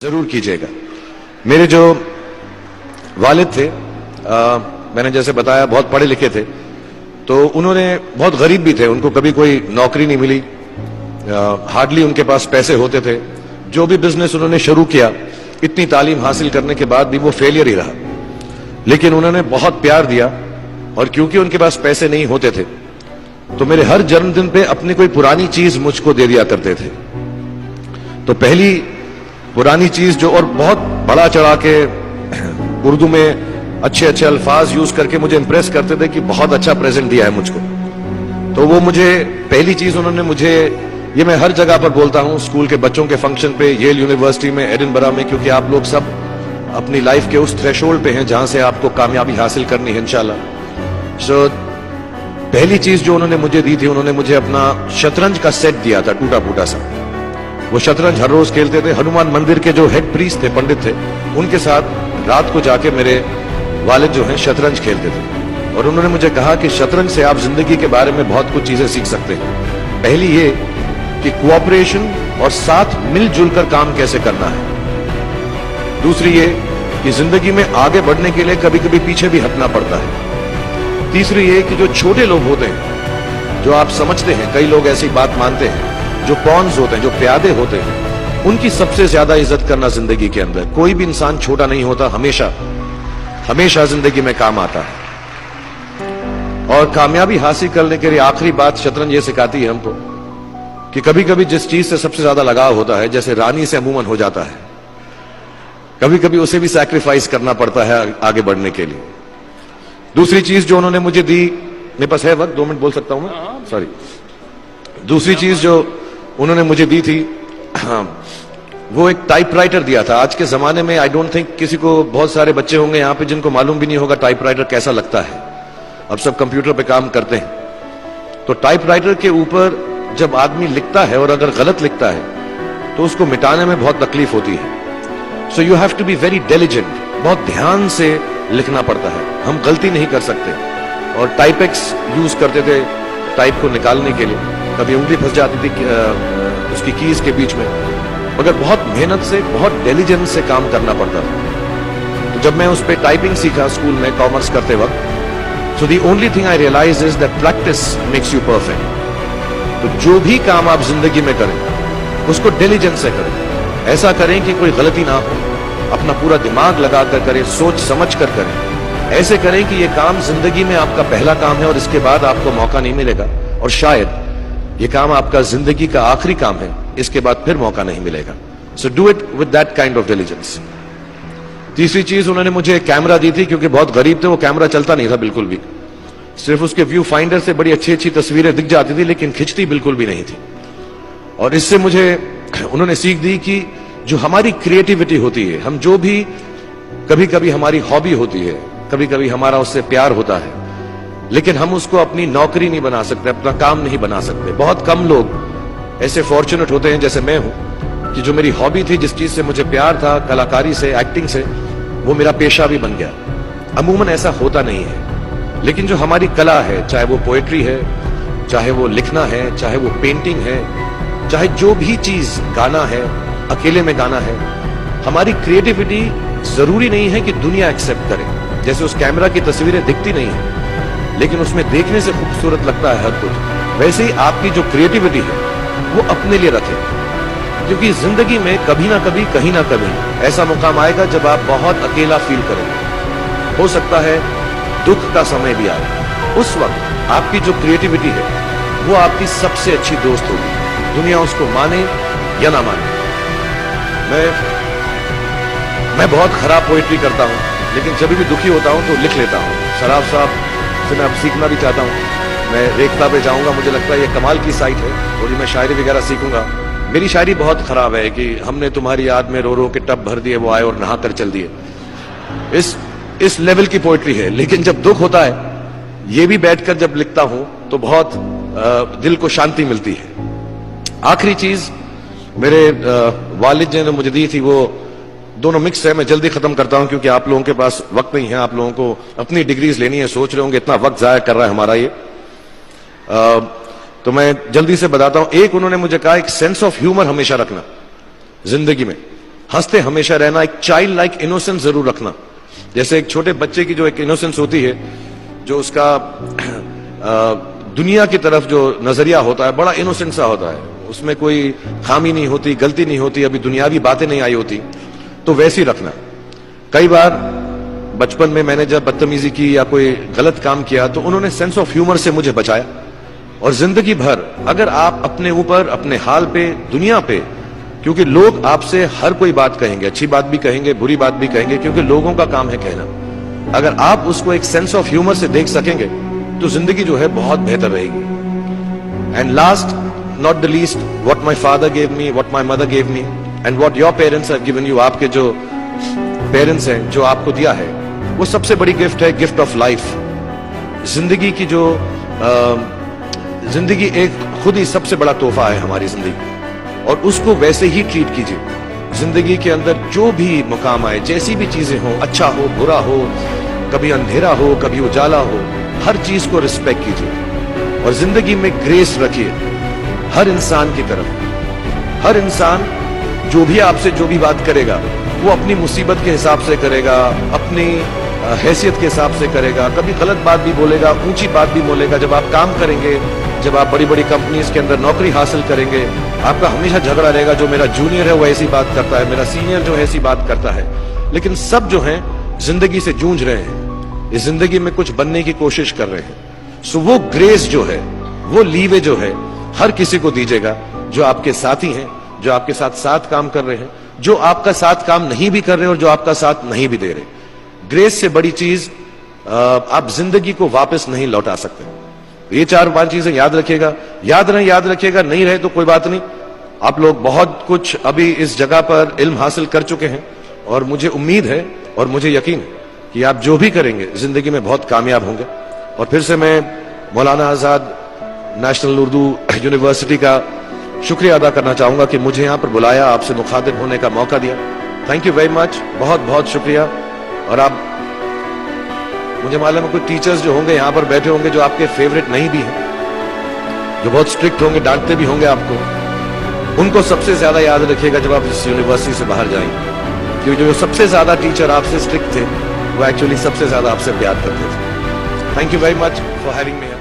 ضرور کیجیے گا. میرے جو والد تھے میں نے جیسے بتایا بہت پڑھے لکھے تھے, تو انہوں نے بہت غریب بھی تھے, ان کو کبھی کوئی نوکری نہیں ملی, ہارڈلی ان کے پاس پیسے ہوتے تھے. جو بھی بزنس انہوں نے شروع کیا اتنی تعلیم حاصل کرنے کے بعد بھی وہ فیلئر ہی رہا, لیکن انہوں نے بہت پیار دیا. اور کیونکہ ان کے پاس پیسے نہیں ہوتے تھے تو میرے ہر جنم دن پہ اپنی کوئی پرانی چیز مجھ کو دے دیا کرتے تھے. تو پہلی پرانی چیز جو, اور بہت بڑا چڑھا کے اردو میں اچھے اچھے الفاظ یوز کر کے مجھے امپریس کرتے تھے کہ بہت اچھا پریزنٹ دیا ہے مجھ کو. تو وہ مجھے پہلی چیز انہوں نے مجھے, یہ میں ہر جگہ پر بولتا ہوں, اسکول کے بچوں کے فنکشن پہ, ییل یونیورسٹی میں, ایڈنبرا میں, کیونکہ آپ لوگ سب اپنی لائف کے اس تھریشولڈ پہ ہیں جہاں سے آپ کو کامیابی حاصل کرنی ہے انشاءاللہ. سو پہلی چیز جو انہوں نے مجھے دی تھی, انہوں نے مجھے اپنا شطرنج کا سیٹ دیا تھا, ٹوٹا پھوٹا سا. وہ شطرنج ہر روز کھیلتے تھے. ہنومان مندر کے جو ہیڈ پریسٹ تھے, پنڈت تھے, ان کے ساتھ رات کو جا کے میرے والد جو ہیں شطرنج کھیلتے تھے. اور انہوں نے مجھے کہا کہ شطرنج سے آپ زندگی کے بارے میں بہت کچھ چیزیں سیکھ سکتے ہیں. پہلی یہ کہ کوآپریشن اور ساتھ مل جل کر کام کیسے کرنا ہے. دوسری یہ کہ زندگی میں آگے بڑھنے کے لیے کبھی کبھی پیچھے بھی ہٹنا پڑتا ہے. تیسری یہ کہ جو چھوٹے لوگ ہوتے ہیں, جو آپ سمجھتے ہیں, کئی لوگ ایسی بات مانتے ہیں, جو پونز ہوتے ہیں, جو پیادے ہوتے ہیں, ان کی سب سے زیادہ عزت کرنا زندگی کے اندر. کوئی بھی انسان چھوٹا نہیں ہوتا, ہمیشہ ہمیشہ زندگی میں کام آتا ہے. اور کامیابی حاصل کرنے کے لیے آخری بات شطرنج یہ سکھاتی ہے ہم کو کہ کبھی کبھی جس چیز سے سب سے زیادہ لگاؤ ہوتا ہے, جیسے رانی سے عموماً ہو جاتا ہے, کبھی کبھی اسے بھی سیکریفائس کرنا پڑتا ہے آگے بڑھنے کے لیے. دوسری چیز جو انہوں نے مجھے دی, میرے پاس ہے وقت, 2 منٹ بول سکتا ہوں میں, سوری. دوسری چیز جو انہوں نے مجھے دی تھی وہ ایک ٹائپ رائٹر دیا تھا. آج کے زمانے میں آئی ڈونٹ تھنک کسی کو, بہت سارے بچے ہوں گے یہاں پہ جن کو معلوم بھی نہیں ہوگا ٹائپ رائٹر کیسا لگتا ہے. اب سب کمپیوٹر پہ کام کرتے ہیں. تو ٹائپ رائٹر کے اوپر جب آدمی لکھتا ہے اور اگر غلط لکھتا ہے تو اس کو مٹانے میں بہت تکلیف ہوتی ہے. So you have to be very diligent, بہت دھیان سے لکھنا پڑتا ہے. ہم غلطی نہیں کر سکتے. اور ٹائپ ایکس یوز کرتے تھے ٹائپ کو نکالنے کے لیے, کبھی انگلی پھنس جاتی تھی اس کی کیز کے بیچ میں, مگر بہت محنت سے, بہت ڈیلیجنس سے کام کرنا پڑتا تھا. تو جب میں اس پہ ٹائپنگ سیکھا اسکول میں کامرس کرتے وقت, so the only thing I realize is that practice makes you perfect. تو جو بھی کام آپ زندگی میں کریں اس کو ڈیلیجنس سے کریں. ایسا کریں کہ کوئی غلطی نہ ہو, اپنا پورا دماغ لگا کر کریں, سوچ سمجھ کر کریں. ایسے کریں کہ یہ کام زندگی میں آپ کا پہلا کام ہے اور اس کے بعد آپ کو موقع نہیں ملے گا, اور شاید یہ کام آپ کا زندگی کا آخری کام ہے, اس کے بعد پھر موقع نہیں ملے گا. So do it with that kind of diligence. تیسری چیز انہوں نے مجھے کیمرہ دی تھی, کیونکہ بہت غریب تھے, وہ کیمرہ چلتا نہیں تھا بالکل بھی, صرف اس کے ویو فائنڈر سے بڑی اچھی اچھی تصویریں دکھ جاتی تھی لیکن کھنچتی بالکل بھی نہیں تھی. اور اس سے مجھے انہوں نے سیکھ دی کہ جو ہماری کریٹیوٹی ہوتی ہے, ہم جو بھی, کبھی کبھی ہماری ہابی ہوتی ہے, کبھی کبھی ہمارا اس سے پیار ہوتا ہے, لیکن ہم اس کو اپنی نوکری نہیں بنا سکتے, اپنا کام نہیں بنا سکتے. بہت کم لوگ ایسے فارچونیٹ ہوتے ہیں جیسے میں ہوں کہ جو میری ہابی تھی, جس چیز سے مجھے پیار تھا, کلاکاری سے, ایکٹنگ سے, وہ میرا پیشہ بھی بن گیا. عموماً ایسا ہوتا نہیں ہے. لیکن جو ہماری کلا ہے, چاہے وہ پوئٹری ہے, چاہے وہ لکھنا ہے, چاہے وہ پینٹنگ ہے, چاہے جو بھی چیز, گانا ہے, اکیلے میں گانا ہے, ہماری کریٹیوٹی ضروری نہیں ہے کہ دنیا ایکسپٹ کرے. جیسے اس کیمرہ کی تصویریں دکھتی نہیں ہیں لیکن اس میں دیکھنے سے خوبصورت لگتا ہے ہر کچھ, ویسے ہی آپ کی جو کریٹیوٹی ہے وہ اپنے لیے رکھیں, کیونکہ زندگی میں کبھی نہ کبھی, کہیں نہ کبھی ایسا مقام آئے گا جب آپ بہت اکیلا فیل کریں گے. ہو سکتا ہے دکھ کا سمے بھی آئے, اس وقت آپ کی جو کریٹیوٹی ہے وہ آپ کی سب سے اچھی دوست ہوگی, دنیا اس کو مانے یا نہ مانے. میں بہت خراب پوئٹری کرتا ہوں, لیکن جب بھی دکھی ہوتا ہوں تو لکھ لیتا ہوں. شراب صاحب سے میں اب سیکھنا بھی چاہتا ہوں. میں ریختہ پہ جاؤں گا, مجھے لگتا ہے یہ کمال کی سائٹ ہے, تھوڑی میں شاعری وغیرہ سیکھوں گا. میری شاعری بہت خراب ہے کہ ہم نے تمہاری یاد میں رو رو کے ٹب بھر دیے, وہ آئے اور نہا کر چل دیے. اس لیول کی پوئٹری ہے. لیکن جب دکھ ہوتا ہے, یہ بھی بیٹھ کر جب لکھتا ہوں تو بہت دل کو شانتی ملتی ہے. آخری چیز میرے والد جی نے مجھے دی تھی, وہ دونوں مکس ہے, میں جلدی ختم کرتا ہوں کیونکہ آپ لوگوں کے پاس وقت نہیں ہے, آپ لوگوں کو اپنی ڈگریز لینی ہے, سوچ رہے ہوں گے اتنا وقت ضائع کر رہا ہے ہمارا یہ, تو میں جلدی سے بتاتا ہوں. ایک انہوں نے مجھے کہا, ایک سینس آف ہیومر ہمیشہ رکھنا زندگی میں. ہنستے ہمیشہ رہنا, ایک چائلڈ لائک انوسنس ضرور رکھنا. جیسے ایک چھوٹے بچے کی جو ایک انوسنس ہوتی ہے, جو اس کا دنیا کی طرف جو نظریہ ہوتا ہے بڑا انوسنٹ سا ہوتا ہے, اس میں کوئی خامی نہیں ہوتی, غلطی نہیں ہوتی, ابھی دنیاوی باتیں نہیں آئی ہوتی, تو ویسی رکھنا. کئی بار بچپن میں نے جب بدتمیزی کی یا کوئی غلط کام کیا تو انہوں نے سینس آف ہیومر سے مجھے بچایا. اور زندگی بھر اگر آپ اپنے اوپر, اپنے حال پہ, دنیا پہ, کیونکہ لوگ آپ سے ہر کوئی بات کہیں گے, اچھی بات بھی کہیں گے, بری بات بھی کہیں گے, کیونکہ لوگوں کا کام ہے کہنا. اگر آپ اس کو ایک سینس آف ہیومر سے دیکھ سکیں گے تو زندگی جو ہے بہت بہتر رہے گی. And last not the least, what my father gave me, what my mother gave me, and what your parents have given you. آپ کے جو پیرنٹس ہیں, جو آپ کو دیا ہے, وہ سب سے بڑی گفٹ ہے, گفٹ آف لائف. زندگی کی جو زندگی ایک خود ہی سب سے بڑا تحفہ ہے ہماری زندگی, اور اس کو ویسے ہی ٹریٹ کیجیے. زندگی کے اندر جو بھی مقام آئے, جیسی بھی چیزیں ہوں, اچھا ہو, برا ہو, کبھی اندھیرا ہو, کبھی اجالا ہو, ہر چیز کو رسپیکٹ کیجیے. اور زندگی میں گریس رکھیے ہر انسان کی طرف. ہر انسان جو بھی آپ سے جو بھی بات کرے گا وہ اپنی مصیبت کے حساب سے کرے گا, اپنی حیثیت کے حساب سے کرے گا. کبھی غلط بات بھی بولے گا, اونچی بات بھی بولے گا. جب آپ کام کریں گے, جب آپ بڑی بڑی کمپنیز کے اندر نوکری حاصل کریں گے, آپ کا ہمیشہ جھگڑا رہے گا, جو میرا جونیئر ہے وہ ایسی بات کرتا ہے, میرا سینئر جو ہے ایسی بات کرتا ہے. لیکن سب جو ہیں زندگی سے جونج رہے ہیں, اس زندگی میں کچھ بننے کی کوشش کر رہے ہیں. سو وہ گریس جو ہے, وہ لیوے جو ہے, ہر کسی کو دیجیے گا جو آپ کے ساتھی ہیں, جو آپ کے ساتھ کام کر رہے ہیں, جو آپ کا ساتھ کام نہیں بھی کر رہے اور جو آپ کا ساتھ نہیں بھی دے رہے. گریس سے بڑی چیز آپ زندگی کو واپس نہیں لوٹا سکتے. یہ 4-5 چیزیں یاد رکھیے گا. یاد رکھیے گا, نہیں رہے تو کوئی بات نہیں. آپ لوگ بہت کچھ ابھی اس جگہ پر علم حاصل کر چکے ہیں, اور مجھے امید ہے اور مجھے یقین ہے کہ آپ جو بھی کریں گے زندگی میں بہت کامیاب ہوں گے. اور پھر سے میں مولانا آزاد نیشنل اردو یونیورسٹی کا شکریہ ادا کرنا چاہوں گا کہ مجھے یہاں پر بلایا, آپ سے مخاطب ہونے کا موقع دیا. تھینک یو ویری مچ, بہت بہت شکریہ. اور آپ, مجھے معلوم ہے کوئی ٹیچرز جو ہوں گے یہاں پر بیٹھے ہوں گے جو آپ کے فیوریٹ نہیں بھی ہیں, جو بہت اسٹرکٹ ہوں گے, ڈانٹتے بھی ہوں گے آپ کو. ان کو سب سے زیادہ یاد رکھیے گا جب آپ اس یونیورسٹی سے باہر جائیں, کیونکہ جو سب سے زیادہ ٹیچر آپ سے اسٹرکٹ تھے وہ ایکچولی سب سے زیادہ آپ سے پیار کرتے تھے. Thank you very much for having me.